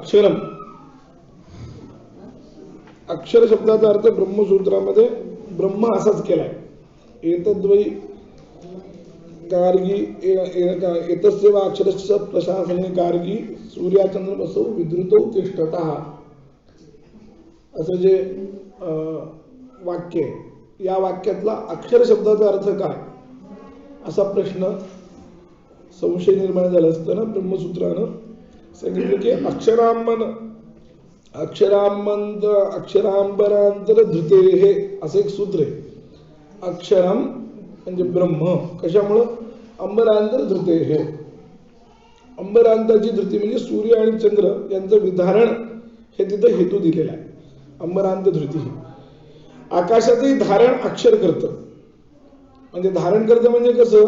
अक्षरम, अक्षर शब्दाचा अर्थ ब्रह्मसूत्रामध्ये ब्रह्म असाच केलाय. एतद्वै गार्गी एतस्य वा अक्षरस्य प्रशासने गार्गी सूर्याचंद्रमसौ विद्रुतौ तिष्ठतः, असं जे वाक्य आहे, या वाक्यातला अक्षर शब्दाचा अर्थ काय असा प्रश्न संशय निर्माण झाला असताना ब्रह्मसूत्रानं सांगितलं की अक्षरांबरांतर धृते हे असं एक सूत्र आहे. अक्षरम म्हणजे ब्रह्म, कशामुळं? अंबरांतर धृते हे, अंबरांताची धृती म्हणजे सूर्य आणि चंद्र यांचं विधारण हे तिथं हेतू दिलेला आहे. अंबरांत धृती आकाशातही धारण अक्षर करतं. म्हणजे धारण करतं म्हणजे कसं,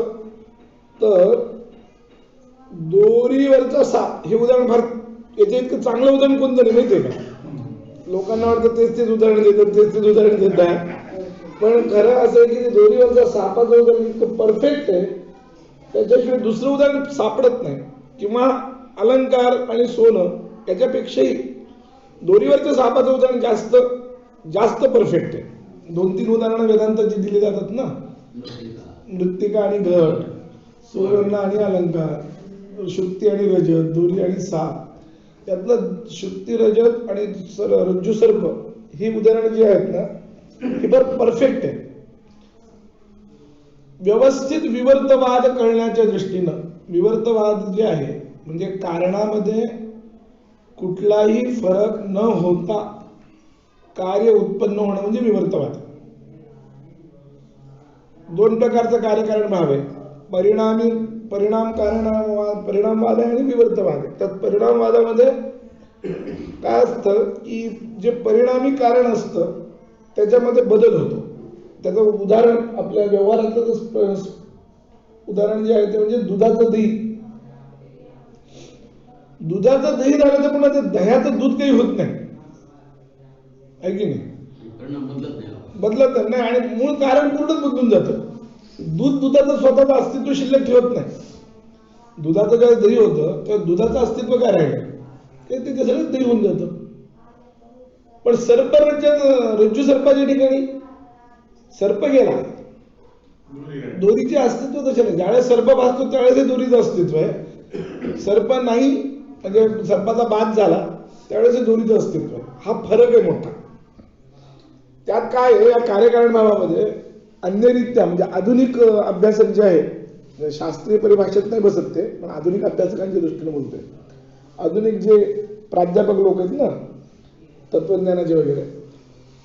तर दोरीवरचा साप हे उदाहरण फार याचे इतकं चांगलं उदाहरण कोणतं नाही माहितीये का? लोकांना वाटतं तेच उदाहरण देतात, तेच उदाहरण देत आहे, पण खरं असं आहे की दोरीवरचा सापाचं उदाहरण इतकं परफेक्ट आहे, त्याच्याशिवाय दुसरं उदाहरण सापडत नाही. किंवा अलंकार आणि सोनं याच्यापेक्षाही दोरीवरच्या सापाचं उदाहरण जास्त परफेक्ट आहे. 2-3 उदाहरणं वेदांताची दिली जातात ना, मृत्तिका आणि घट, सुवर्ण आणि अलंकार, शुक्ती आणि रजत, दोरी आणि साप, त्यातलं शुक्ती रजत आणि रज्जू सर्प ही उदाहरणं जी आहेत ना, ही परफेक्ट आहे. व्यवस्थित विवर्तवाद कळण्याच्या दृष्टीनं, विवर्तवाद जे आहे म्हणजे कारणामध्ये कुठलाही फरक न होता कार्य उत्पन्न होणं म्हणजे विवर्तवाद. 2 प्रकारचा कार्यकारण भाव आहे, परिणामवाद आहे आणि विवर्तवाद आहे. त्यात परिणामवादामध्ये काय असतं की जे परिणामी कारण असतं त्याच्यामध्ये बदल होतो. त्याचं उदाहरण आपल्या व्यवहारातलं उदाहरण जे आहे ते म्हणजे दुधाचं दही. दुधाचं दही झालं तर पुन्हा ते दह्याचं दूध काही होत नाही, आहे की नाही? बदलत नाही आणि मूळ कारण पूर्णच बदलून जातं. दुधाचं स्वतःचं अस्तित्व शिल्लक ठेवत नाही. दुधाचं जेव्हा दही होतं तेव्हा दुधाचं अस्तित्व काय राहिलं, ते सगळं दही होऊन जातं. पण रज्जू सर्पाच्या ठिकाणी सर्प गेला, दोरीचे अस्तित्व तसे नाही. ज्यावेळेस सर्प भासतो त्यावेळेस दोरीचं अस्तित्व आहे. सर्प नाही म्हणजे सर्पाचा बाध झाला त्यावेळेस दोरीचं अस्तित्व आहे. हा फरक आहे मोठा. त्यात काय आहे, या कार्यकारण भावामध्ये अन्यरित्या म्हणजे आधुनिक अभ्यासक जे आहे, शास्त्रीय परिभाषेत नाही बसत ते, पण आधुनिक अभ्यासकांच्या दृष्टीने बोलतोय. आधुनिक जे प्राध्यापक लोक आहेत ना तत्वज्ञानाचे वगैरे,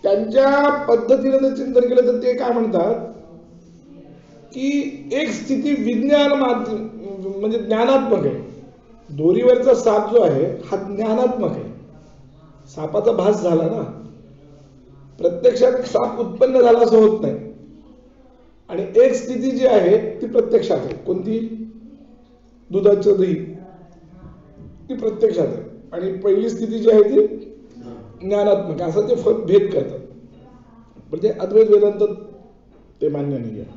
त्यांच्या पद्धतीने जर चिंतन केलं तर ते काय म्हणतात की एक स्थिती विज्ञान म्हणजे ज्ञानात्मक आहे. दोरीवरचा साप जो आहे हा ज्ञानात्मक आहे. सापाचा भास झाला ना, प्रत्यक्षात साप उत्पन्न झाला असं होत नाही. आणि एक स्थिती जी आहे ती प्रत्यक्षात आहे. कोणती? दुधाचं दही, ती प्रत्यक्षात आहे. आणि पहिली स्थिती जी आहे ती ज्ञानात्मक, असं ते भेद करतात. पण ते अद्वैत वेदांत ते मान्य नाही आहे.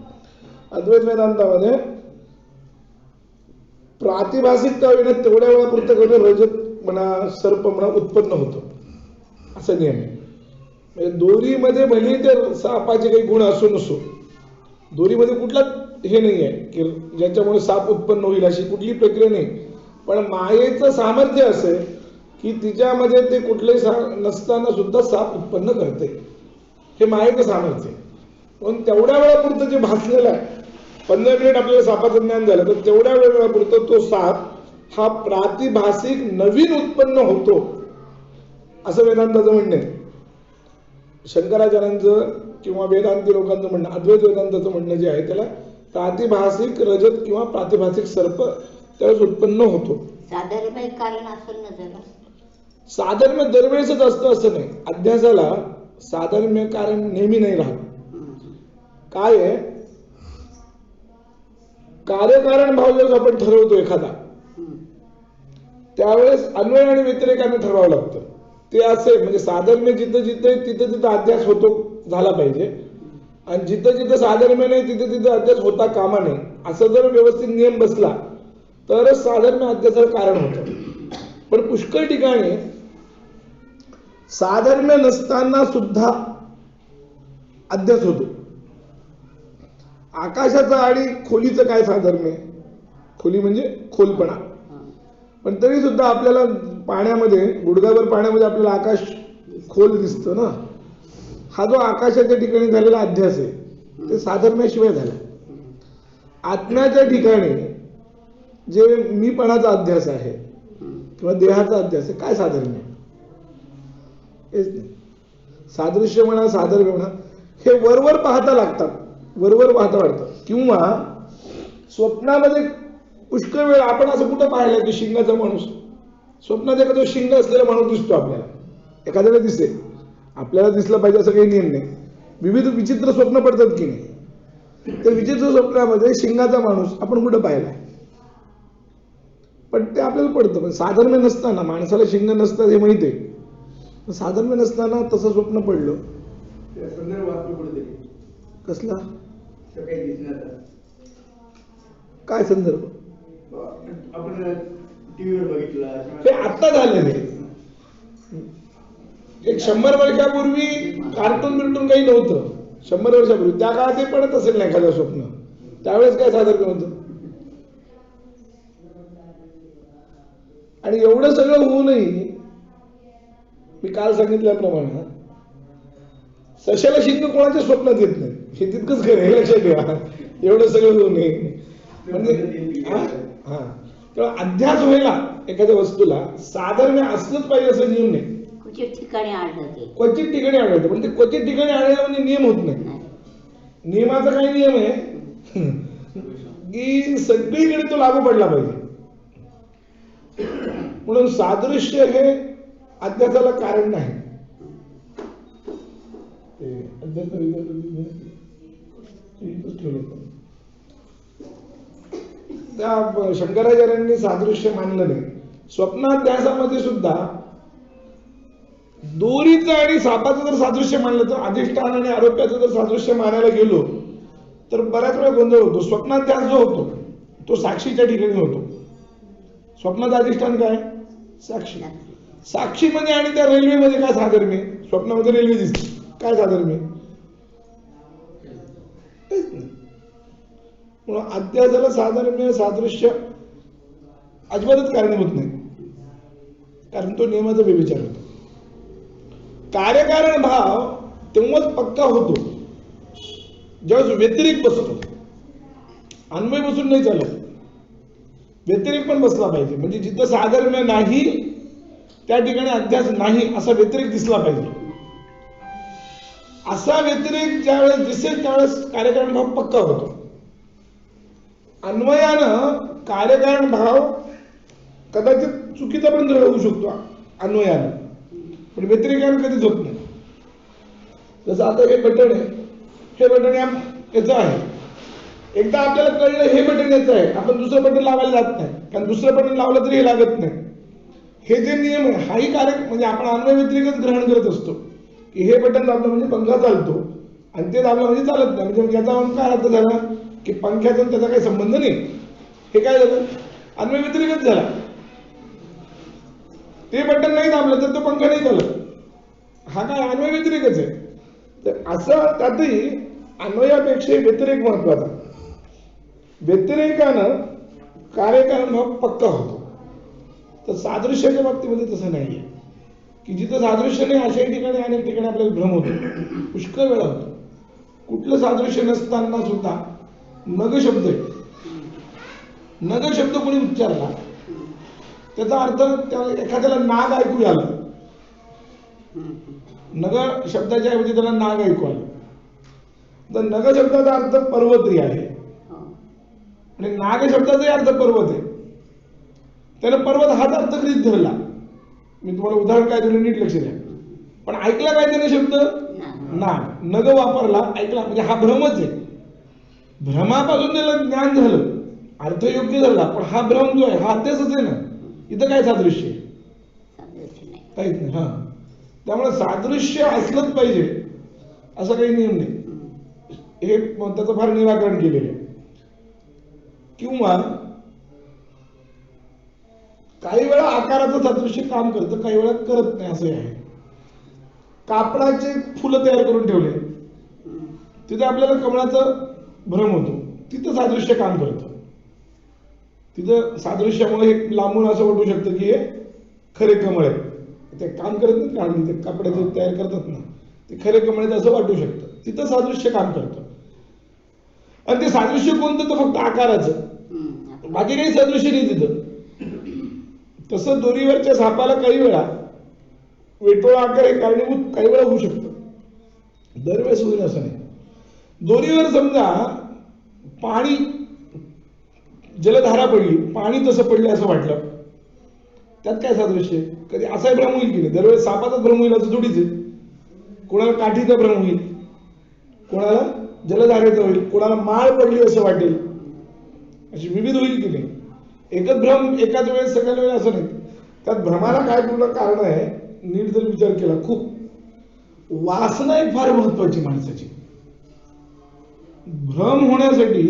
अद्वैत वेदांतामध्ये प्रातिभासिकता येणं तेवढ्या वेळापुरतं करून रजत म्हणा सर्प म्हणा उत्पन्न होतं, असा नियम आहे. म्हणजे दोरीमध्ये भले ते सापाचे काही गुण असो नसो, दोरीमध्ये कुठला हे नाही आहे की ज्याच्यामुळे साप उत्पन्न होईल अशी कुठली प्रक्रिया नाही. पण मायेचं सामर्थ्य असे की तिच्यामध्ये ते कुठलेही नसताना सुद्धा साप उत्पन्न करते, हे मायेचं सामर्थ्य. पण तेवढ्या वेळापुरतं जे भासलेलं आहे, 15 मिनिट आपल्याला सापाचं ज्ञान झालं तर तेवढ्या वेळापुरतं तो साप हा प्रातिभासिक नवीन उत्पन्न होतो, असं वेदांताचं म्हणणं आहे. शंकराचार्यांचं किंवा वेदांती लोकांचं म्हणणं, अद्वैत वेदांताचं म्हणणं जे आहे त्याला प्रातिभासिक रजत किंवा प्रातिभासिक सर्प त्यावेळेस उत्पन्न होतो. साधर्म्य कारण असेल ना त्याला. साधर्म्य दरवेळेसच असतं असं नाही. अध्यासाला साधर्म्य कारण नेहमी नाही राहत. काय आहे, कार्यकारण भाव जर आपण ठरवतो एखादा, त्यावेळेस अन्वय आणि व्यतिरेकाने ठरवावं लागतं. ते असे म्हणजे साधर्म्य जिथं जिथं तिथं तिथं अध्यास होतो झाला पाहिजे, आणि जिथं जिथं साधर्म्य नाही तिथं तिथं अध्यास होता कामा नये. असं जर व्यवस्थित नियम बसला तरच साधर्म्य अध्यासाला कारण होतं. पण पुष्कळ ठिकाणी साधर्म्य नसताना सुद्धा अध्यास होतो. आकाशाचं आणि खोलीचं काय साधर्म्य? खोली म्हणजे खोलपणा. पण तरी सुद्धा आपल्याला पाण्यामध्ये, गुडघाभर पाण्यामध्ये आपल्याला आकाश खोल दिसतं ना. हा जो आकाशाच्या ठिकाणी झालेला अध्यास आहे ते साधर्म्याशिवाय झाला. आत्म्याच्या ठिकाणी जे मीपणाचा अध्यास आहे किंवा देहाचा अध्यास आहे, काय साधर्म्य? हेच नाही. सादृश्य म्हणा, साधर्म्य म्हणा, हे वरवर पाहता लागतात, वरवर पाहता वाटतं. किंवा स्वप्नामध्ये पुष्कळ वेळ आपण असं कुठं पाहिलं की शिंगाचा माणूस, स्वप्नात एखादा शिंग असलेला माणूस दिसतो आपल्याला, एखाद्याला दिसेल, आपल्याला दिसलं पाहिजे असं काही नियम नाही. विविध विचित्र स्वप्न पडतात की नाही, तर विचित्र स्वप्नामध्ये शिंगाचा माणूस आपण कुठं पाहिलाय? पण ते आपल्याला पडतं. पण साधर्म्य नसताना, माणसाला शिंग नसतात हे माहिती आहे, साधर्म्य नसताना तसं स्वप्न पडलं. कसला काय संदर्भ? आपण टीव्हीवर बघितलं हे आता झालेलं आहे. एक 100 वर्षापूर्वी कार्टून बिर्टून काही नव्हतं. 100 वर्षापूर्वी त्या काळात ते पडत असेल ना एखादं स्वप्न, त्यावेळेस काय साधर्म्य होतं? आणि एवढं सगळं होऊनही मी काल सांगितल्याप्रमाणे सशाला शिंग कोणाच्या स्वप्नात येत नाही, हे तितकंच खरं, हे लक्षात ठेवा. एवढं सगळं होऊ नये म्हणजे तेव्हा अध्यास व्हायला एखाद्या वस्तूला साधर्म्य असलंच पाहिजे असं नियम नाही. क्वचित ठिकाणी आढळते, क्वचित ठिकाणी आढळतं. पण ते क्वचित ठिकाणी आढळलं म्हणजे नियम होत नाही. नियमाचा काय नियम आहे की सगळीकडे तो लागू पडला पाहिजे. म्हणून सादृश्य हे अध्यासाला कारण नाही. त्या शंकराचार्यांनी सादृश्य मानलं नाही. स्वप्नाध्यासामध्ये सुद्धा दोरीचं आणि सापाचं जर सादृश्य मानलं तर, अधिष्ठान आणि आरोप्याचं जर सादृश्य मानायला गेलो तर बऱ्याच वेळा गोंधळ होतो. स्वप्नाध्यास जो होतो तो साक्षीच्या ठिकाणी होतो. स्वप्नाचं अधिष्ठान काय? साक्षी. साक्षीमध्ये आणि त्या रेल्वेमध्ये काय साधर्म्य? स्वप्नामध्ये रेल्वे दिसते, काय साधर्म्य? म्हणून अध्यासाला साधर्म्य सादृश्य अजिबातच कारणीभूत नाही, कारण तो नियमाचा व्यभिचार होतो. कार्यकारण भाव तेव्हाच पक्का होतो ज्यावेळेस व्यतिरिक्त बसतो. अन्वय बसून नाही चालत, व्यतिरिक्त पण बसला पाहिजे. म्हणजे जिथं साधर्म्य नाही त्या ठिकाणी अध्यास नाही असा व्यतिरिक्त दिसला पाहिजे. असा व्यतिरिक्त ज्यावेळेस दिसेल त्यावेळेस कार्यकारण भाव पक्का होतो. अन्वयानं कार्यकारण भाव कदाचित चुकीचा पण होऊ शकतो अन्वयानं, पण व्यतिरिकानं कधीच होत नाही. जसं आता हे बटन आहे, हे बटन याचं आहे. एकदा आपल्याला कळलं हे बटन याचं आहे, आपण दुसरं बटन लावायला जात नाही, कारण दुसरं बटन लावलं तरी हे लागत नाही. हे जे नियम आहे हाही कार्य म्हणजे आपण अन्वय व्यतिरिक्त ग्रहण करत असतो की हे बटन दाबलं म्हणजे पंखा चालतो आणि ते दाबलं म्हणजे चालत नाही. म्हणजे याचा काय अर्थ झाला की पंख्याचा त्याचा काही संबंध नाही. हे काय झालं? अन्वय व्यतिरिक्त झाला. ते बटन नाही दाबलं तर तो पंखा नाही चालत. हा काय अन्वय व्यतिरिकच आहे. तर असं त्यातही अन्वयापेक्षा व्यतिरेक महत्वाचा. व्यतिरेकानं कार्यकारण भाव पक्का होतो. तर सादृश्याच्या बाबतीमध्ये तसं नाहीये की जिथं सादृश्य नाही अशाही ठिकाणी अनेक ठिकाणी आपल्याला भ्रम होतो, पुष्कळ वेळा होतो. कुठलं सादृश्य नसताना सुद्धा नग शब्द आहे. नग शब्द कोणी उच्चारला त्याचा अर्थ त्याला एखाद्याला नाग ऐकू आलं, नग शब्दाच्या ऐवजी त्याला नाग ऐकू आलं, तर नग शब्दाचा अर्थ पर्वती आहे आणि नाग शब्दाचाही अर्थ पर्वत आहे. त्यानं पर्वत हाच अर्थ गृहीत धरला. मी तुम्हाला उदाहरण काय दिलं नीट लक्ष द्या. पण ऐकला काय त्याने शब्द? नाग. नग वापरला, ऐकला, म्हणजे हा भ्रमच आहे. भ्रमापासून त्याला ज्ञान झालं, अर्थ योग्य झाला, पण हा भ्रम जो आहे हा अध्यासच आहे ना. इथं काय सादृश्य आहे? काहीच नाही. हा, त्यामुळे सादृश्य असलंच पाहिजे असं काही नियम नाही. हे त्याचं फार निराकरण केलेलं आहे. किंवा काही वेळा आकाराचं सादृश्य काम करतं, काही वेळा करत नाही, असं आहे. कापडाचे फुलं तयार करून ठेवले, तिथे आपल्याला कमळाचा भ्रम होतो, तिथं सादृश्य काम करतं. तिथं सादृश्यामुळे हे लांबून असं वाटू शकतं की हे खरे कमळ आहे. ते काम करत नाही का, ते कापडाचे तयार करतात ना, ते खरे कमळ आहेत असं वाटू शकतं. तिथं सादृश्य काम करतं. आणि ते सादृश्य कोणतं, तर फक्त आकाराचं, बाकी काही सादृश्य नाही तिथं. तसं दोरीवरच्या सापाला काही वेळा वेटोळा आकार हे कारणीभूत काही वेळा होऊ शकतं, दरवेळेस होईल असं नाही. दोरीवर समजा पाणी, जलधारा पडली, पाणी तसं पडलं असं वाटलं, त्यात काय सादृश्य? कधी असा भ्रम होईल की नाही? दरवेळेस सापाचाच भ्रम होईल असं थोडीच आहे. कोणाला काठीचा भ्रम होईल, कोणाला जलधारेचा होईल, कोणाला माळ पडली असं वाटेल, अशी विविध होईल की नाही? एकच भ्रम एकाच वेळेस सगळ्या वेळेस असं नाही. त्यात भ्रमाला काय पूर्ण कारण आहे, नीट जर विचार केला, खूप वासना एक फार महत्वाची माणसाची. भ्रम होण्यासाठी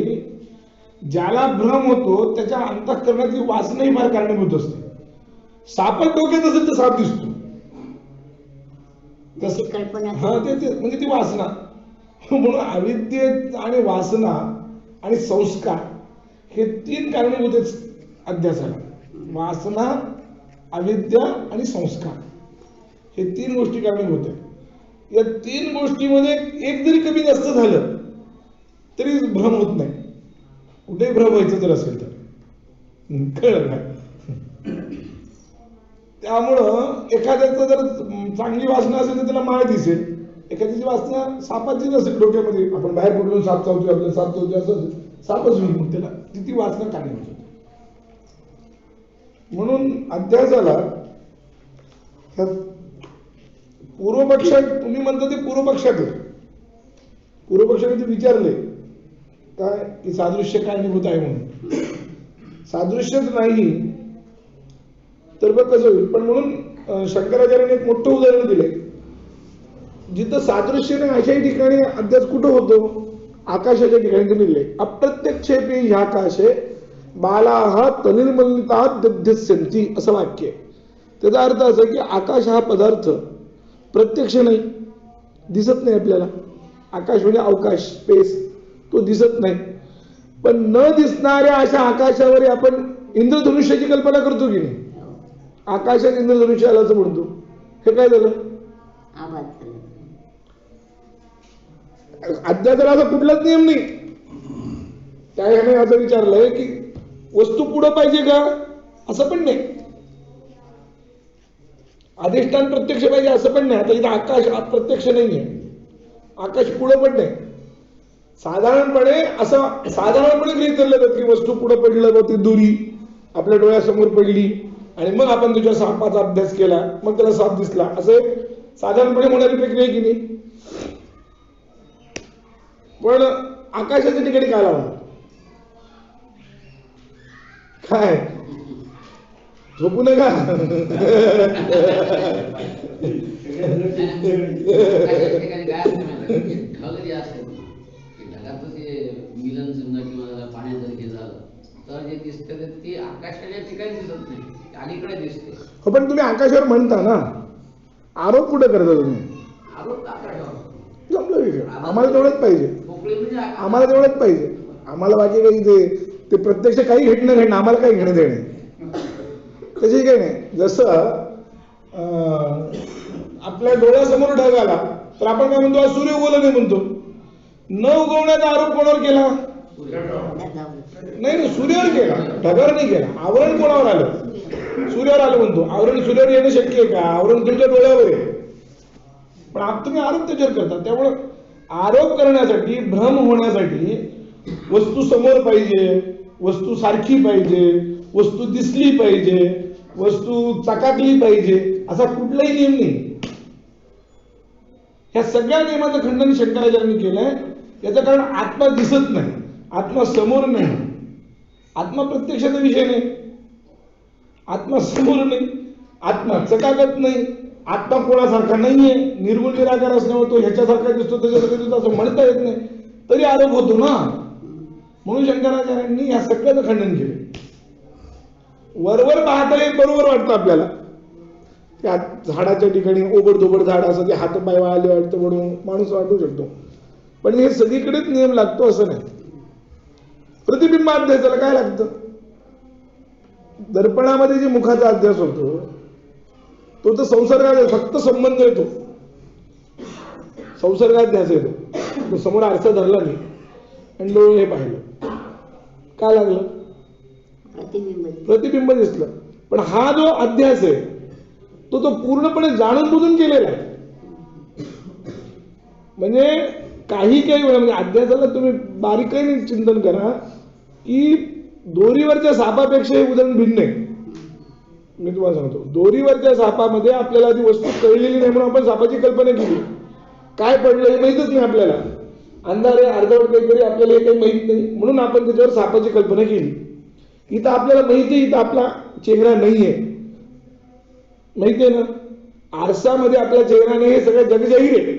ज्याला भ्रम होतो त्याच्या अंतःकरणाची वासनाही फार कारणीभूत असते. सापच डोक्यात असेल तर साप दिसतो, तसं कल्पना हा ते म्हणजे ती वासना. म्हणून अविद्ये आणि वासना आणि संस्कार हे तीन कारणीभूत आहेत अध्यासाला. वासना, अविद्या आणि संस्कार हे तीन गोष्टी कारणीभूत आहेत. या तीन गोष्टीमध्ये एक जरी कमी जास्त झालं तरी भ्रम होत नाही. कुठेही भ्रम व्हायचं जर असेल तर कळलं का? त्यामुळं एखाद्याचं जर चांगली वासना असेल तर त्याला माळ दिसेल, एखाद्याची वासना सापाची नसेल डोक्यामध्ये, आपण बाहेर पडून साप चावतोय, आपल्याला साप चावतोय असं सापच होईल, मग त्याला ती वासना कारणीभूत होते. म्हणून अध्यासाला पूर्व पक्षात, तुम्ही म्हणता ते पूर्व पक्षात आहे. पूर्व पक्षाने ते विचारले काय की सादृश्य कारणीभूत आहे म्हणून. सादृश्यच नाही तर बघ कसं होईल. पण म्हणून शंकराचार्याने एक मोठं उदाहरण दिले, जिथं सादृश्य नाही अशाही ठिकाणी अध्यास कुठं होतो, आकाशाच्या ठिकाणी ते लिहिले. अप्रत्यक्षेपी ह्याकाशे बालाहा तनिर्मलितात् दध्यस्यन्ति असं वाक्य आहे. त्याचा अर्थ असा की आकाश हा पदार्थ प्रत्यक्ष नाही, दिसत नाही आपल्याला. आकाश म्हणजे अवकाश, स्पेस, तो दिसत नाही. पण न दिसणाऱ्या अशा आकाशावर आपण इंद्रधनुष्याची कल्पना करतो की नाही? आकाशात इंद्रधनुष्य आलं असं म्हणतो. हे काय झालं? आवाज झाला. अध्यात्माला असा कुठलाच नियम नाही. त्याने असं विचारलंय की वस्तू पुढं पाहिजे का, असं पण नाही. अधिष्ठान प्रत्यक्ष पाहिजे असं पण नाही. आता इथं आकाश प्रत्यक्ष नाहीये, आकाश पुढं पण नाही. साधारणपणे गृहीत धरलं जातं की वस्तू पुढं पडलं व ती दोरी आपल्या डोळ्यासमोर पडली आणि मग आपण त्याच्या सापाचा अभ्यास केला, मग त्याला साप दिसला, असं साधारणपणे होणारी प्रक्रिया आहे की नाही? पण आकाशाच्या ठिकाणी काय लावणार? काय झोपू नका. मिलन समजा किंवा पाण्यात जर हे झालं तर जे दिसतं ते आकाशाच्या ठिकाणी दिसत नाही, अलीकडे दिसते. हो, पण तुम्ही आकाशावर म्हणता ना, आरोप कुठे करता तुम्ही? आरोप आकाशावर. जमलं विषय. आम्हाला तेवढंच पाहिजे, म्हणजे आम्हाला तेवढंच पाहिजे. आम्हाला बाकी काही ते प्रत्यक्ष काही घडणं आम्हाला काही घेणं देणे तशी काही नाही. जसं आपल्या डोळ्यासमोर ढग आला तर आपण काय म्हणतो, आज सूर्य उगवला नाही म्हणतो. न उगवण्याचा आरोप कोणावर केला? नाही, सूर्यावर केला, ढगावर नाही केला. आवरण कोणावर आलं? सूर्यावर आलं म्हणतो. आवरण सूर्यावर येणं शक्य आहे का? आवरण तुमच्या डोळ्यावर आहे, पण तुम्ही आरोप त्याच्यावर करता. त्यामुळे आरोप करण्यासाठी, भ्रम होण्यासाठी वस्तू समोर पाहिजे, वस्तू सारखी पाहिजे, वस्तू दिसली पाहिजे, वस्तू चकाकली पाहिजे, असा कुठलाही नियम नाही. ह्या सगळ्या नियमाचं खंडन शंकराचार्यांनी केलंय. याचं कारण आत्मा दिसत नाही, आत्मा समोर नाही, आत्मा प्रत्यक्षाचा विषय नाही, आत्मा समोर नाही, आत्मा चकाकत नाही, आत्मा कोणासारखा नाहीये, निर्गुण निराकार असल्यामुळे तो ह्याच्यासारखा दिसतो त्याच्यासारखा दिसतो असं म्हणता येत नाही, तरी आरोप होतो ना. म्हणून शंकराचार्यांनी या सगळ्याचं खंडन केलं. वरवर पाहता हे बरोबर वाटतं आपल्याला. त्या झाडाच्या ठिकाणी ओबडधोबड झाड असं ते हातपाय वाळले वाटतं म्हणून माणूस वाटू शकतो, पण हे सगळीकडेच नियम लागतो असं नाही. प्रतिबिंब अध्यासाला काय लागतं? दर्पणामध्ये जे मुखाचा अध्यास होतो तो तर संसर्गात फक्त संबंध येतो, संसर्गाध्यास येतो. तो समोर आरसा धरला नाही आणि डोळे हे पाहिलं, काय लागलं? प्रतिबिंब दिसलं. पण हा जो अध्यास आहे तो पूर्णपणे जाणून बुजून केलेला आहे. म्हणजे काही वेळा म्हणजे अध्यासाला तुम्ही बारीकाईने चिंतन करा की दोरीवरच्या सापापेक्षा हे उदाहरण भिन्न आहे. मी तुम्हाला सांगतो, दोरीवरच्या सापामध्ये आपल्याला ती वस्तू कळलेली नाही म्हणून आपण सापाची कल्पना केली. काय पडलं हे माहितच नाही आपल्याला, अंधार आहे, अर्धवट काहीतरी, आपल्याला हे काही माहित नाही म्हणून आपण त्याच्यावर सापाची कल्पना केली. इथं आपल्याला माहिती आहे, इथं आपला चेहरा नाहीये, माहिती आहे ना. आरसामध्ये आपला चेहरा नाही हे सगळं जग जाहीर आहे.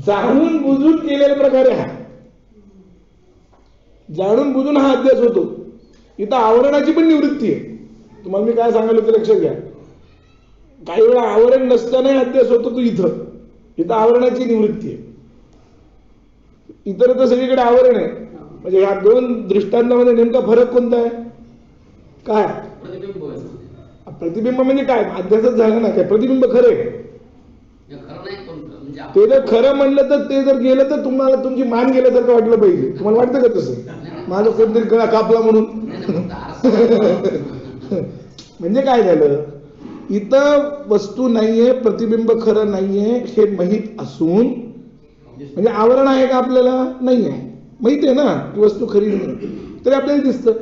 जाणून बुजून केलेल्या प्रकारे हा, जाणून बुजून हा अध्यास होतो. इथं आवरणाची पण निवृत्ती आहे. तुम्हाला मी काय सांगायला ते लक्षात घ्या. काही वेळा आवरण नसताना अध्यास होतो तो इथं आवरणाची निवृत्ती आहे. इतर तर सगळीकडे आवरण आहे. म्हणजे या दोन दृष्टांतामध्ये नेमका फरक कोणता आहे? काय प्रतिबिंब म्हणजे काय? अध्यासच झाला ना. काय प्रतिबिंब खरं आहे? ते जर खरं म्हणलं तर ते जर गेलं तर तुम्हाला तुमची मान गेल्यासारखं वाटलं पाहिजे. तुम्हाला वाटतं का तसं? माझं कोणतरी गळा कापला म्हणून. म्हणजे काय झालं? इथं वस्तू नाहीये, प्रतिबिंब खरं नाहीये हे माहीत असून, म्हणजे आवरण आहे का आपल्याला? नाहीये. माहिती आहे ना की वस्तू खरी नाही, तरी आपल्याला दिसतं.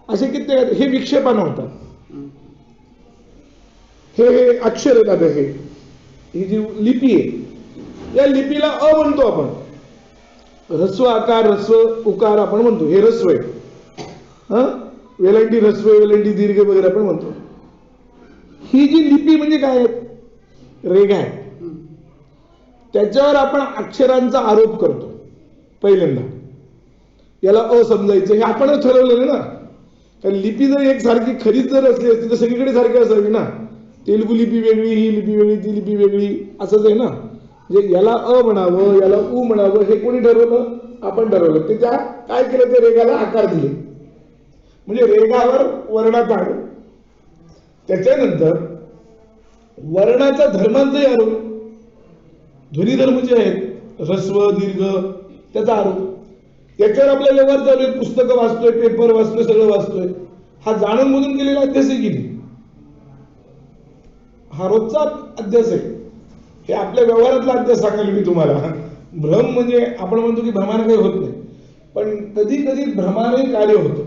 असे कित्येक हे विक्षेपानं होतात. हे अक्षर आहेत. आता ही जी लिपी आहे या लिपीला अ म्हणतो आपण. ह्रस्व आकार, ह्रस्व उकार आपण म्हणतो, हे ह्रस्व आहे. वेलांटी ह्रस्व, वेलांटी दीर्घ वगैरे आपण म्हणतो. ही जी लिपी म्हणजे काय? रेघा आहे. त्याच्यावर आपण अक्षरांचा आरोप करतो पहिल्यांदा. याला अ समजायचं हे आपणच ठरवलेलं ना. कारण लिपी जर एक सारखी खरीच जर असली असती तर सगळीकडे सारखी असावी ना. तेलुगू लिपी वेगळी, ही लिपी वेगळी, ती लिपी वेगळी, असंच आहे ना. म्हणजे याला अ म्हणावं, याला उ म्हणावं हे कोणी ठरवलं? आपण ठरवलं. ते त्या काय केलं? ते रेगाला आकार दिले. म्हणजे रेगावर वर्णाचा आरोप. त्याच्यानंतर वर्णाच्या धर्मांचाही आरोप. ध्वनी धर्म जे आहेत ह्रस्व दीर्घ त्याचा आरोप. त्याच्यावर आपला व्यवहार चालू आहे. पुस्तकं वाचतोय, पेपर वाचतोय, सगळं वाचतोय. हा जाणून बुजून केलेला अध्यास आहे की नाही? हा रोजचा अध्यास आहे. हे आपल्या व्यवहारातला अध्यास सांगायला मी तुम्हाला. भ्रम म्हणजे आपण म्हणतो की भ्रमाने काही होत नाही, पण कधी कधी भ्रमाने कार्य होतं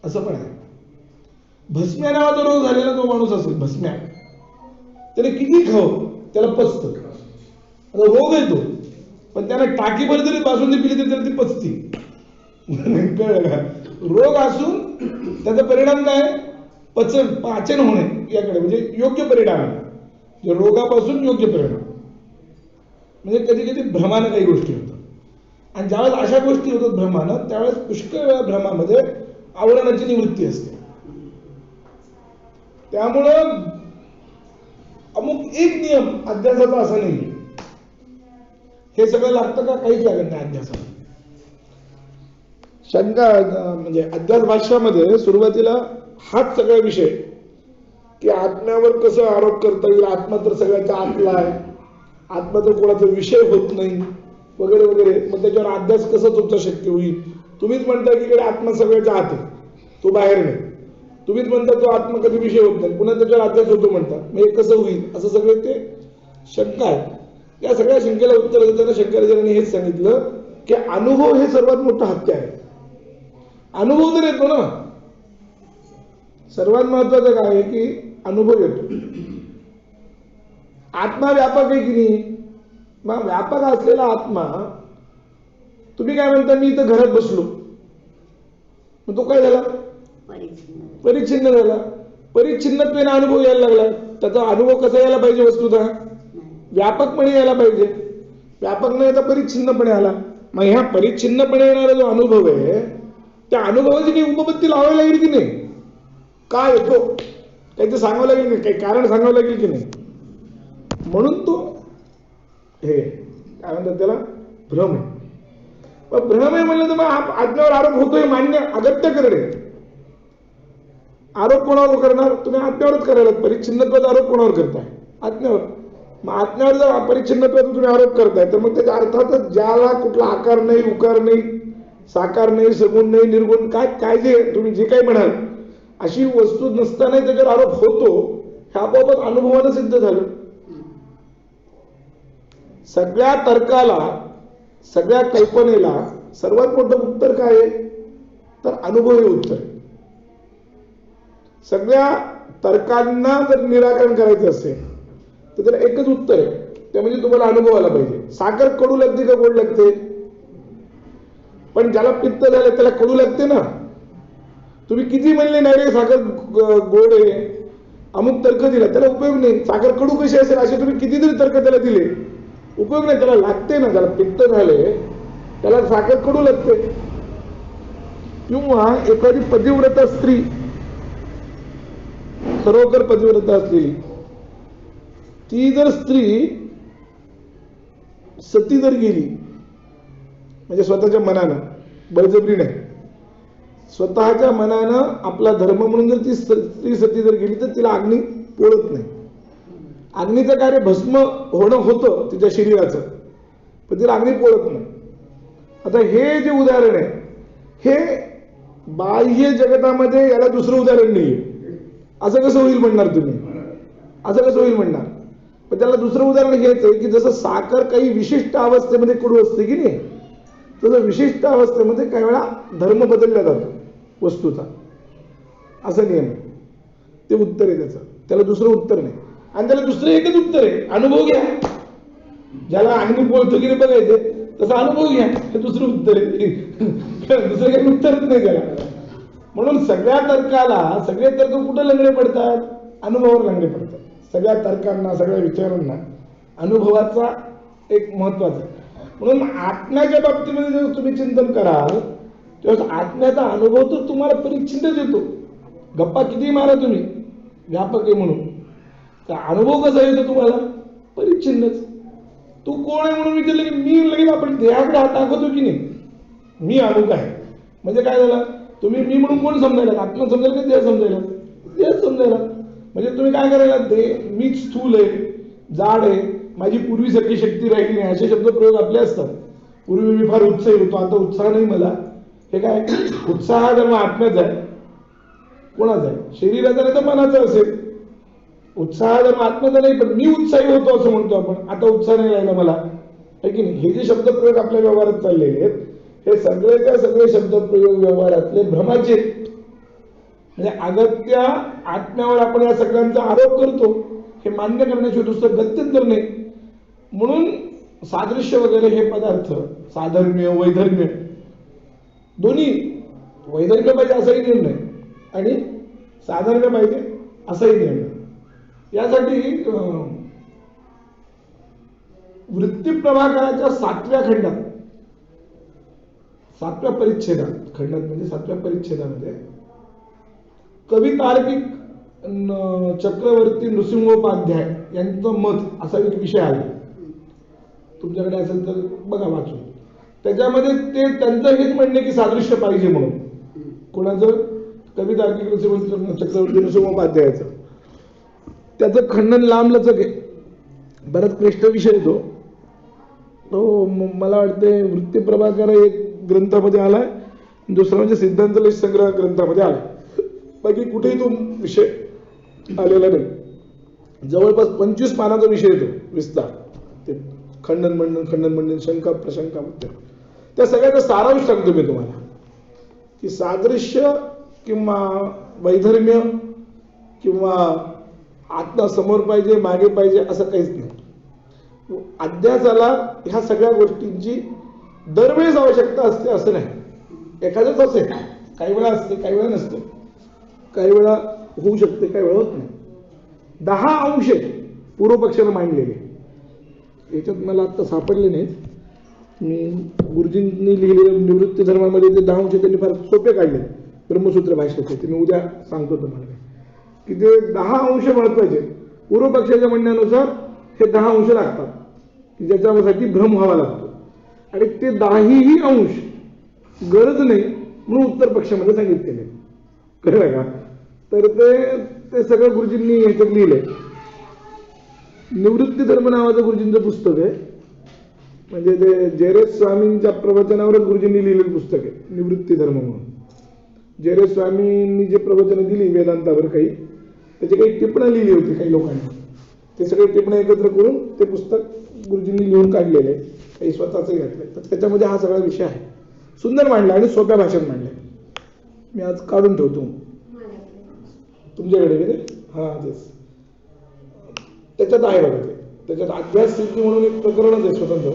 असं पण आहे. भस्म्या नावाचा रोग झालेला तो माणूस असेल, भस्म्या, त्याने किती खावं त्याला पचतं. आता रोग आहे तो, पण त्याला टाकीभर जरी बासुंदी पिली तरी त्याला ती पचती. कळलं का? रोग असून त्याचा परिणाम काय? पाचन होणे याकडे, म्हणजे योग्य परिणाम आहे. रोगापासून योग्य परिणाम. म्हणजे कधी कधी भ्रमानं काही गोष्टी होतात. आणि ज्यावेळेस अशा गोष्टी होतात भ्रमानं, त्यावेळेस पुष्कळ वेळा भ्रमामध्ये आवरणाची निवृत्ती असते. त्यामुळं अमुक एक नियम अध्यासाचा असा नाही. हे सगळं लागतं का? काहीच लागत नाही अध्यासाला. शंका म्हणजे अध्यास भाष्यामध्ये सुरुवातीला हाच सगळा विषय की आत्म्यावर कसं आरोप करता येईल, आत्मा तर सगळ्याचा आतला आहे, आत्मा तर कोणाचा विषय होत नाही वगैरे वगैरे. मग त्याच्यावर अध्यास कसा तुमचा शक्य होईल? तुम्हीच म्हणता की इकडे आत्मा सगळ्याचा आत आहे, तो बाहेर नाही. तुम्हीच म्हणता तो आत्मा कधी विषय होत नाही, पुन्हा त्याच्यावर अध्यास होतो म्हणता. मग हे कसं होईल? असं सगळे ते शंका आहे. या सगळ्या शंकेला उत्तर देताना शंकराचार्यांनी हेच सांगितलं की अनुभव हे सर्वात मोठं हत्यार आहे. अनुभव तर येतो ना. सर्वात महत्वाचं काय आहे की अनुभव येतो. आत्मा व्यापक आहे की नाही? मग व्यापक असलेला आत्मा, तुम्ही काय म्हणता मी इथं घरात बसलो, मग तो काय झाला? परिच्छिन्न झाला. परिच्छिन्नत्वेने अनुभव यायला लागला. त्याचा अनुभव कसा यायला पाहिजे? वस्तुतः व्यापकपणे यायला पाहिजे. व्यापक नाही तर परिच्छिन्नपणे आला. मग ह्या परिच्छिन्नपणे येणारा जो अनुभव आहे त्या अनुभवाची काही उपपत्ती लावावी लागेल की नाही, का येतो काही ते सांगावं लागेल की काही कारण सांगावं लागेल की नाही. म्हणून तो हे काय म्हणतात त्याला भ्रम आहे. मग भ्रम आहे म्हणलं तर मग आज्ञावर आरोप होतोय मान्य, अगत्य करणे. आरोप कोणावर करणार? तुम्ही आज्ञावरच करायला. परिच्छिन्नत्वाचा आरोप कोणावर करताय? आज्ञावर. मग आज्ञावर जर परिच्छिन्नत्वाचा तुम्ही आरोप करताय तर मग त्याच्या अर्थातच ज्याला कुठला आकार नाही, उकार नाही, साकार नाही, सगुण नाही, निर्गुण काय काय जे तुम्ही जे काही म्हणाल अशी वस्तू नसतानाही त्याच्यावर आरोप होतो, हे आपोआपच अनुभवानं सिद्ध झालं. सगळ्या तर्काला, सगळ्या कल्पनेला सर्वात मोठं उत्तर काय आहे? तर अनुभव हे उत्तर आहे. सगळ्या तर्कांना जर निराकरण करायचं असेल तर त्याला एकच उत्तर आहे, ते म्हणजे तुम्हाला अनुभव आला पाहिजे. साखर कडू लागते का गोड लागते? पण ज्याला पित्त झालं त्याला कडू लागते ना. तुम्ही किती म्हणले नाही रे साखर गोड आहे, अमुक तर्क दिला, त्याला उपयोग नाही. साखर कडू कशी असेल असे तुम्ही कितीतरी तर्क त्याला दिले, उपयोग नाही. त्याला लागते ना. ज्याला पित्त झाले त्याला साखर कडू लागते. किंवा एखादी पतिव्रता स्त्री, खरोखर पतिव्रता असलेली ती जर स्त्री सती जर गेली, म्हणजे स्वतःच्या मनानं, बळजबरी नाही, स्वतःच्या मनानं आपला धर्म म्हणून जर ती स्त्री सती जर गेली तर तिला अग्नी पोळत नाही. अग्नीचं कार्य भस्म होणं होतं तिच्या शरीराचं, पण तिला अग्नी पोळत नाही. आता हे जे उदाहरण आहे हे बाह्य जगतामध्ये याला दुसरं उदाहरण नाहीये. असं कसं होईल म्हणणार तुम्ही? असं कसं होईल म्हणणार? पण त्याला दुसरं उदाहरण हेच आहे की जसं साखर काही विशिष्ट अवस्थेमध्ये कडू असते की नाही, तसं विशिष्ट अवस्थेमध्ये काही वेळा धर्म बदलला जातो वस्तूचा, असं नियम आहे. ते उत्तर आहे त्याचं, त्याला दुसरं उत्तर नाही. आणि त्याला दुसरं एकच उत्तर आहे, अनुभव घ्या. ज्याला अग्नी बोलतो की नाही बघायचं तसा अनुभव घ्या, हे दुसरं उत्तर आहे. दुसरं काही उत्तरच नाही त्याला. म्हणून सगळ्या तर्काला, सगळे तर्क कुठं लंगडे पडतात? अनुभवावर लंगडे पडतात. सगळ्या तर्कांना, सगळ्या विचारांना अनुभवाचा एक महत्वाचा. म्हणून आत्म्याच्या बाबतीमध्ये जेव्हा तुम्ही चिंतन कराल तेव्हा आत्म्याचा अनुभव तर तुम्हाला परिच्छिन्नच येतो. गप्पा किती मारा तुम्ही व्यापक आहे म्हणून, तर अनुभव कसा येतो तुम्हाला? परिच्छिन्नच. तू कोण आहे म्हणून विचारलं की मी लगेच आपण देहाकडे हात दाखवतो की नाही, मी अमुक आहे म्हणजे काय झालं? तुम्ही मी म्हणून कोण समजायला? आत्मा समजायला का देह समजायला? देह समजायला. म्हणजे तुम्ही काय करायला? मीच स्थूल आहे, जाड आहे, माझी पूर्वीसारखी शक्ती राहिली नाही, असे शब्द प्रयोग आपले असतात. पूर्वी मी फार उत्साही होतो, आता उत्साह नाही मला. हे काय? उत्साह हा जर आत्म्याचा आहे, कोणाचा आहे? शरीराचा नाही तर मनाचा असेल. उत्साह जर आत्म्याचा नाही, पण मी उत्साही होतो असं म्हणतो आपण, आता उत्साह नाही राहिला मला, आहे की नाही? हे जे शब्द प्रयोग आपल्या व्यवहारात चाललेले आहेत हे सगळेच्या सगळे शब्द प्रयोग व्यवहारातले भ्रमाचे. म्हणजे अगत्य आत्म्यावर आपण या सगळ्यांचा आरोप करतो, हे मान्य करण्याशिवाय दुसरं गत्यंतर नाही. म्हणून सादृश्य वगैरे हे पदार्थ, साधर्म्य, वैधर्म्य, दोन्ही, वैधर्म्य पाहिजे असाही नियम नाही आणि साधर्म्य पाहिजे असाही नियम नाही. यासाठी वृत्ती प्रभाकराच्या 7व्या खंडात, 7व्या परिच्छेदात, खंडात म्हणजे 7व्या परिच्छेदामध्ये कवी तार्किक चक्रवर्ती नृसिंहोपाध्याय यांचं मत असा एक विषय आहे. तुमच्याकडे असेल तर बघा वाचून. त्याच्यामध्ये ते त्यांचं हेच म्हणणे की सादृश्य पाहिजे म्हणून. कोणाचं? कवी तार्किक चक्रवर्ती नृसिंहोपाध्यायाचं. त्याचं खंडन लांबलचक आहे, बराच क्लिष्ट विषय तो. तो मला वाटते वृत्ती प्रभाकर एक ग्रंथामध्ये आलाय, दुसरा म्हणजे सिद्धांत लेश संग्रह ग्रंथामध्ये आलाय. बाकी कुठेही तो विषय आलेला नाही. जवळपास 25 पानाचा विषय येतो विस्तार. ते खंडन मंडन शंका प्रशंका उत्तर, त्या सगळ्याचा सारांश सांगतो मी तुम्हाला की सादृश्य किंवा वैधर्म्य किंवा आत्मा समोर पाहिजे मागे पाहिजे असं काहीच नाही. अध्यासाला ह्या सगळ्या गोष्टींची दरवेळेस आवश्यकता असते असं नाही. एखादंच असेल, काही वेळा असते, काही वेळा नसते, काही वेळा होऊ शकते, काही वेळा होत नाही. 10 अंश पूर्व पक्षानं मांडलेले, याच्यात मला आता सापडले नाहीत. मी गुरुजींनी लिहिलेल्या निवृत्ती धर्मामध्ये ते 10 अंश त्यांनी फार सोपे काढले ब्रह्मसूत्र भाषेचे, ते मी उद्या सांगतो तुम्हाला की ते 10 अंश महत्वाचे. पूर्व पक्षाच्या म्हणण्यानुसार हे 10 अंश लागतात की ज्याच्यासाठी भ्रम व्हावा लागतो, आणि ते 10ही अंश गरज नाही म्हणून उत्तर पक्षामध्ये सांगितलेले. कळलं का? तर ते सगळं गुरुजींनी ह्याच्यात लिहिलंय. निवृत्ती धर्म नावाचं गुरुजींचं पुस्तक आहे, म्हणजे ते जयरेश स्वामींच्या प्रवचनावरच गुरुजींनी लिहिलेलं पुस्तक आहे निवृत्ती धर्म म्हणून. जयरेश स्वामींनी जे प्रवचनं दिली वेदांतावर काही, त्याची काही टिपणं लिहिली होती काही लोकांनी, ते सगळे टिपणं एकत्र करून ते पुस्तक गुरुजींनी लिहून काढलेलं आहे, काही स्वतःच घातलंय. तर त्याच्यामध्ये हा सगळा विषय आहे, सुंदर मांडला आणि सोप्या भाषेत मांडलाय. मी आज काढून ठेवतो तुमच्याकडे ते. हां तेच त्याच्यात आहे बघा. ते त्याच्यात अभ्यास सिद्धी म्हणून एक प्रकरणच आहे स्वतंत्र,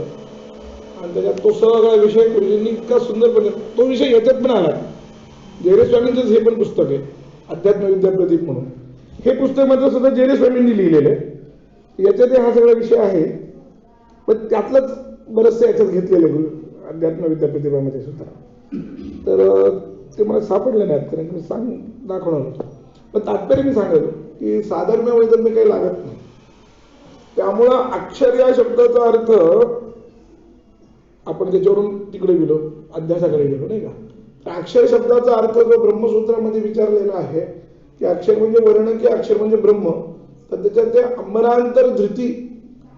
आणि त्याच्यात तो सगळा विषय गुरुजींनी इतका सुंदरपणे, तो विषय याच्यात पण आला. जयरेश स्वामींचंच हे पण पुस्तक आहे अध्यात्म विद्या प्रदीप म्हणून. हे पुस्तक मात्र सुद्धा जयरेश स्वामींनी लिहिलेलं आहे. याच्यात हा सगळा विषय आहे, पण त्यातलंच बरंचसं याच्यात घेतलेलं आहे अध्यात्म विद्या प्रदीपामध्ये सुद्धा. तर ते मला सापडलं नाही कारण मी दाखवणार होतो. पण तात्पर्य मी सांगतो की साधर्म्य वैधर्म्य काही लागत नाही. त्यामुळं अक्षर या शब्दाचा अर्थ आपण त्याच्यावरून तिकडे गेलो, अध्यासाकडे गेलो नाही का. तर अक्षर शब्दाचा अर्थ जो ब्रह्मसूत्रामध्ये विचारलेला आहे की अक्षर म्हणजे वर्ण की अक्षर म्हणजे ब्रह्म, तर त्याच्यात ते अमरांतर धृती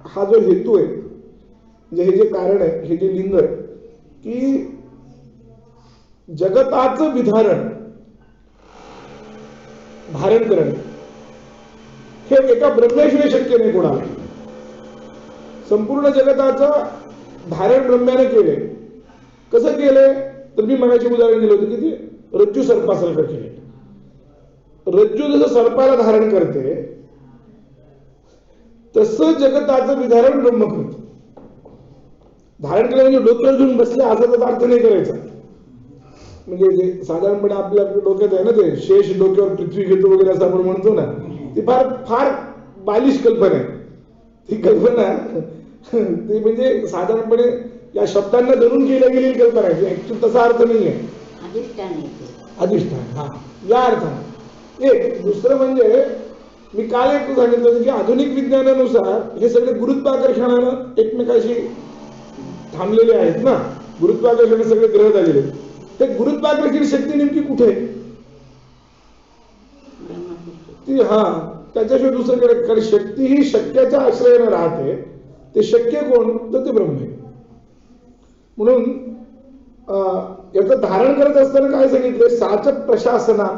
हा जो हेतू आहे, म्हणजे हे जे कारण आहे, हे जे लिंग आहे की जगताचं विधारण धारण करणे, हे एका ब्रह्मेशिवाय शक्य नाही कोणाला. संपूर्ण जगताचं धारण ब्रह्म्याने केले. कसं केलंय तर मी मगाशी उदाहरण दिलं होतं की ते रज्जू सर्पासारखं केले. रज्जू जसं सर्पाला धारण करते तसं जगताचं विधारण ब्रह्म करते. धारण केलं म्हणजे डोक्यावर घेऊन बसले असा त्याचा अर्थ नाही करायचा. म्हणजे जे साधारणपणे आपल्या डोक्यात आहे ना, ते शेष डोक्यावर पृथ्वी घेतो वगैरे असं आपण म्हणतो ना, ती फार फार बालिश कल्पना आहे. ती कल्पना ती म्हणजे साधारणपणे या शब्दांना धरून केल्या गेलेली कल्पना आहे. ऍक्च्युअली तसा अर्थ नाही आहे. अधिष्ठान, हा या अर्थाने. एक दुसरं म्हणजे मी काल एक सांगितलं होतं की आधुनिक विज्ञानानुसार हे सगळे गुरुत्वाकर्षणानं एकमेकाशी थांबलेले आहेत ना. गुरुत्वाकर्षण सगळे ग्रह झालेले. ते गुरुत्वाकर्षण शक्ती नेमकी कुठे आहे ती, हा त्याच्याशिवाय दुसरीकडे. कारण शक्ती ही शक्याच्या आश्रयाने राहते. ते शक्य कोण तर ते ब्रह्म आहे. म्हणून याचं धारण करत असताना काय सांगितलंय, साच प्रशासनात.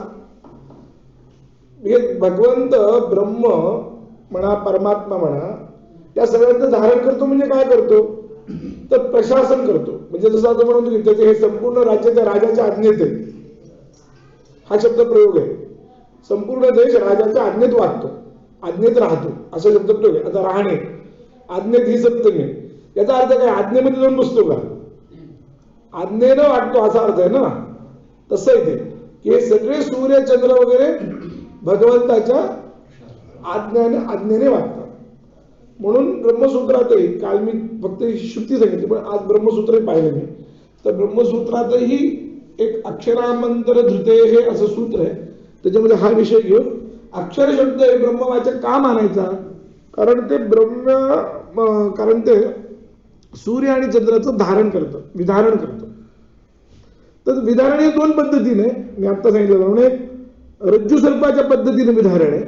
हे भगवंत ब्रह्म म्हणा परमात्मा म्हणा या सगळ्यांचं धारण करतो. म्हणजे काय करतो तर प्रशासन करतो. म्हणजे जसं आपण म्हणतो की त्याचे हे संपूर्ण राज्याच्या राजाच्या आज्ञेत आहे, हा शब्द प्रयोग आहे. संपूर्ण देश राजाच्या आज्ञेत वागतो, आज्ञेत राहतो असा शब्द प्रयोग आहे. आता राहणे आज्ञेत ही सप्तमी, याचा अर्थ काय आज्ञेमध्ये जाऊन बसतो का, आज्ञेनं वाटतो असा अर्थ आहे ना. तसं आहे ते की हे सगळे सूर्य चंद्र वगैरे भगवंताच्या आज्ञेने वागतात. म्हणून ब्रह्मसूत्रातही काल मी फक्त श्रुती सांगितली, पण आज ब्रह्मसूत्र पाहिलं मी. तर ब्रह्मसूत्रातही एक अक्षरामंतर धृते हे असं सूत्र आहे. त्याच्यामध्ये हा विषय घेऊन अक्षर शब्द हे ब्रह्मवाचक का मानायचा, कारण ते कारण ते सूर्य आणि चंद्राचं धारण करतं, विधारण करतं. तर विधारण हे दोन पद्धतीने मी आता सांगितलं. म्हणजे रज्जू सर्पाच्या पद्धतीने विधारण आहे,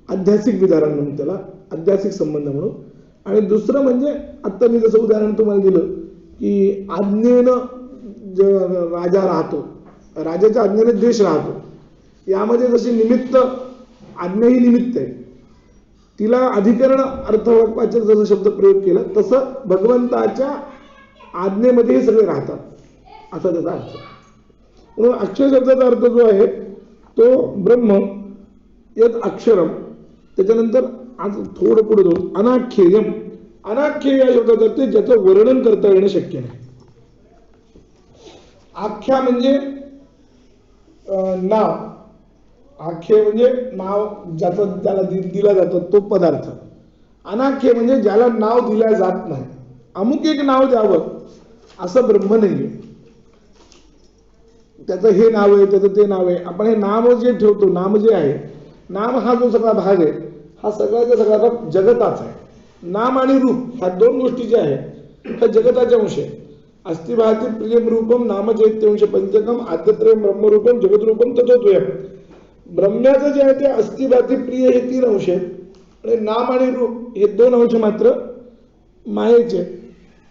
अध्यासिक विधारण म्हणून त्याला, अध्यासिक संबंध म्हणून. आणि दुसरं म्हणजे आता मी जसं उदाहरण तुम्हाला दिलं की आज्ञेनं राजा राहतो, राजाच्या आज्ञेने देश राहतो. यामध्ये जशी निमित्त, आज्ञा ही निमित्त आहे, तिला अधिकरण अर्थवाक्याचा जसं शब्द प्रयोग केला तसं भगवंताच्या आज्ञेमध्ये हे सगळे राहतात असा त्याचा अर्थ. म्हणून अक्षर शब्दाचा अर्थ जो आहे तो ब्रह्म यद अक्षरम. त्याच्यानंतर आज थोडं पुढे जाऊन अनाख्येयम. अनाख्येय या शब्दाचा अर्थ ज्याचं वर्णन करता येणं शक्य नाही. आख्या म्हणजे नाव, आख्य म्हणजे नाव ज्याचं त्याला दिला जातो तो पदार्थ. अनाख्य म्हणजे ज्याला नाव दिल्या जात नाही. अमुक एक नाव द्यावं असं ब्रह्म नाहीये. त्याचं हे नाव आहे, त्याचं ते नाव आहे. आपण हे नाम जे ठेवतो, नाम जे आहे, नाम हा जो सगळा भाग आहे, हा सगळ्याचा सगळा भाग जगताचा आहे. नाम आणि रूप ह्या दोन गोष्टी ज्या आहेत ह्या जगताच्या अंश आहे. अस्ति भाती प्रियम रूपम नाम चैत्यंश पंचकम आद्यत्रयम ब्रह्मरूपम जगद्रूपम तत्वद्वयम. ब्रह्म्याचं जे आहे ते अस्ति भाती प्रिय हे 3 अंश आहेत आणि नाम आणि रूप हे 2 अंश मात्र मायेचे आहेत.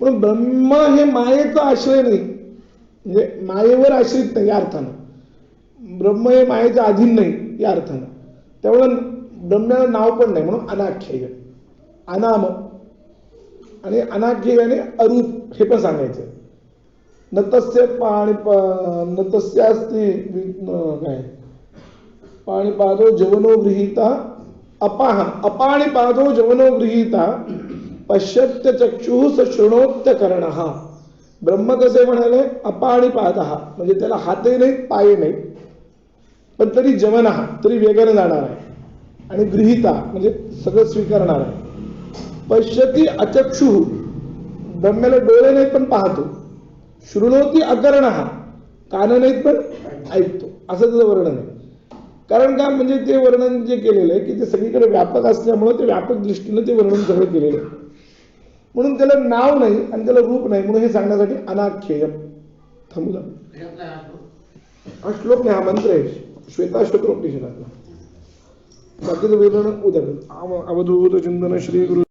पण ब्रह्म हे मायेचा आश्रय नाही, म्हणजे मायेवर आश्रित नाही या अर्थानं. ब्रह्म हे मायेच्या अधीन नाही या अर्थानं. त्यामुळे ब्रह्म्याला नाव पण नाही, म्हणून अनाख्येय, अनाम आणि अनाख्येय आणि अरूप हे पण सांगायचं. न तस्य न तस्यास्ति काय पाणिपादो जवनो गृहीता अपाह अपाणिपादो जवनो गृहीता पश्यत्य चक्षुः स शृणोत्य कर्णः. ब्रह्म कसे म्हणाले, अपाणिपादः म्हणजे त्याला हातही नाही पाय नाही, पण तरी जवनः तरी वेगाने जाणार आहे, आणि गृहीता म्हणजे सगळं स्वीकारणार आहे. पश्यती अचक्षुः ब्रह्म्याला डोळे नाहीत पण पाहतो. शृणोती अकर्णः कान नाहीत पण ऐकतो, असं त्याचं वर्णन आहे. कारण का, म्हणजे ते वर्णन जे केलेलं आहे की ते सगळीकडे व्यापक असल्यामुळे ते व्यापक दृष्टीनं ते वर्णन सगळं केलेलं आहे. म्हणून त्याला नाव नाही आणि त्याला रूप नाही, म्हणून हे सांगण्यासाठी अनाख्येय. थांबू हा श्लोक नाही, हा मंत्र आहे श्वेताश्वतरोपनिषदातला. बाकीचं विवरण उद्या. अवधूत चिंतन श्री गुरु